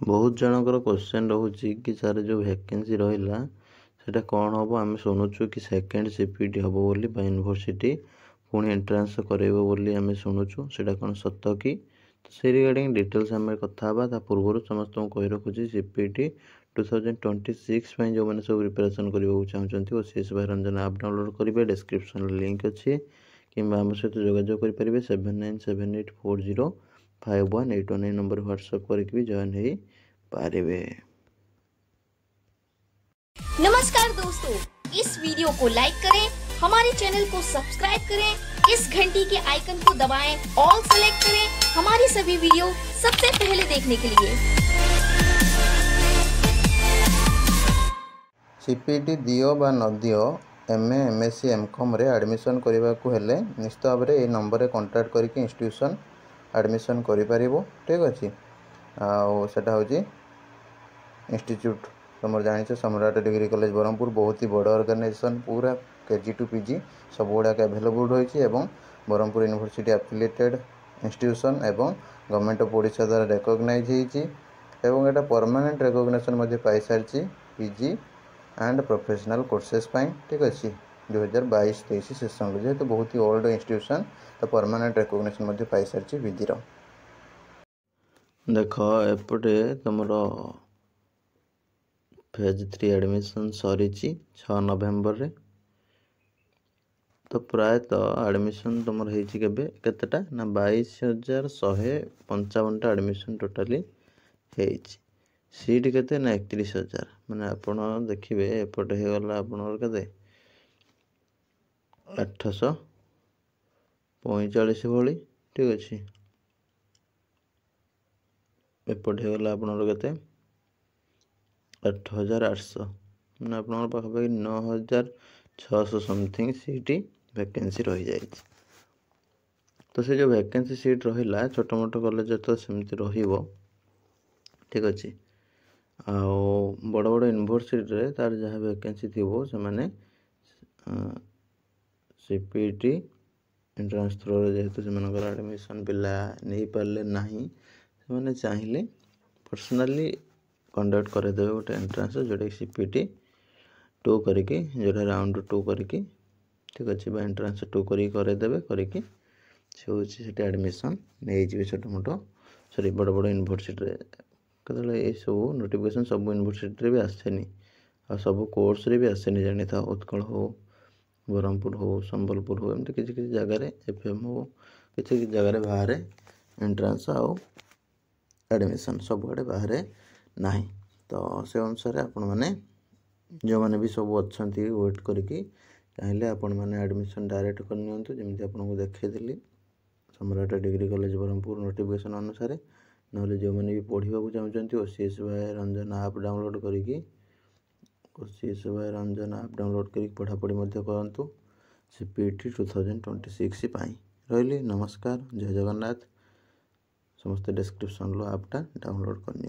बहुत जनकर क्वेश्चन रोचे कि सर जो वैकेंसी रहा सेटा कौन हम आम शुणुचु कि सेकेंड सीपीटी हम बोली यूनिवर्सिटी पुणी एंट्रांस करें आम शुणुचु से कौन सत कि तो से रिगार्डिंग डिटेल्स आम कथा पूर्व समस्त कही रखुच्छी सीपीटी 2026 जो मैंने सब प्रिपेरेसन करने चाहते ओसीएस भाई रंजन आप डाउनलोड करेंगे डिस्क्रिप्शन लिंक अच्छी कि आम सहित जोगाजोग करेंगे 7978405181 नंबर व्हाट्सएप करके जॉइन हो पारे। नमस्कार दोस्तों, इस वीडियो को लाइक करें, हमारे चैनल को सब्सक्राइब करें, इस घंटी के आइकन को दबाएं, ऑल सेलेक्ट करें हमारी सभी वीडियो सबसे पहले देखने के लिए। सीपीटी दियो बा न दियो एमए एमएससी एमकॉम रे एडमिशन करने को हेले निश्चित भाव में ये नंबर कांटेक्ट करके इंस्टीट्यूशन एडमिशन करि परिबो। ठीक अच्छे आटा हूँ इंस्टीट्यूट तुम जान सम्राट डिग्री कॉलेज ब्रह्मपुर बहुत ही बड़ ऑर्गेनाइजेशन पूरा केजी टू पीजी सब गुड़ाक अवेलेबल रही ब्रह्मपुर यूनिवर्सिटी एफिलिएटेड इंस्टीट्यूशन एवं गवर्नमेंट ऑफ ओडिशा द्वारा रिकॉग्नाइज होती एटा परमानेंट रिकॉग्निशन पाई सारी पीजी एंड प्रोफेशनल कोर्सेस पाई। ठीक अच्छे 2022-23 सेशन जेहेतु बहुत ही ओल्ड इंस्टीट्यूशन तो परमानेंट रिकॉग्निशन पाई सारी पीजी देख एपटे तुम फेज 3 एडमिशन सरी 6 नवेम्बर रे तो प्रायतः एडमिशन तुम केतेटा ना 22,155 एडमिशन टोटाली सीट केते ना 31,000 माने आपण देखिए एपटे हो गला आपनर केते 845 भली। ठीक अच्छे एपटे हो गला आपनर केते 8,800 मैंने आप पाखापाखि 9,600 समथिंग सीट वैकेंसी रही जाए। तो से जो वैकेंसी सीट रहा छोट मोट कॉलेज तो सेमती रहिबो। ठीक अच्छे बड़ बड़ यूनिवर्सिटी रे तार जहाँ वैकेंसी थी से माने सीपीटी एंट्रांस थ्रो जेहेतु से एडमिशन पिला नहीं पारे ना से चाहिए पर्सनाली कंडक्ट करदे गोटे एंट्रांस जोटा सीपीटी 2 करके जोटा राउंड 2 करके। ठीक अच्छे एंट्रांस 2 करदेवे करके से एडमिशन नहीं छोट मोट सॉरी बड़ बड़ यूनिवर्सिटी ये सब नोटिफिकेशन सब यूनिवर्सिटी भी आसेनी आ सब कोर्स रे भी आसेनी जानी था उत्कल हो ब्रह्मपुर हो संबलपुर हो एमती किसी जगह एफएम हो किसी जगह बाहर एंट्रांस आउ एडमिशन सब आड़े बाहर ना तो से अनुसार आपण मैंने जो मैंने भी सब अच्छा वेट करके चाहिए आपण मैंने एडमिशन डायरेक्ट करनी जमी आपको देखी सम्राट डिग्री कॉलेज ब्रह्मपुर नोटिफिकेशन अनुसार ना जो मैंने भी पढ़ा चाहते ओसीएस भाई रंजन आप डाउनलोड करके ओसीएस भाई रंजन आप डाउनलोड कर पढ़ापढ़ी करूँ सीपीटी 2026 रही। नमस्कार, जय जगन्नाथ। समस्त डिस्क्रिप्शन लो आपटा डाउनलोड करनी।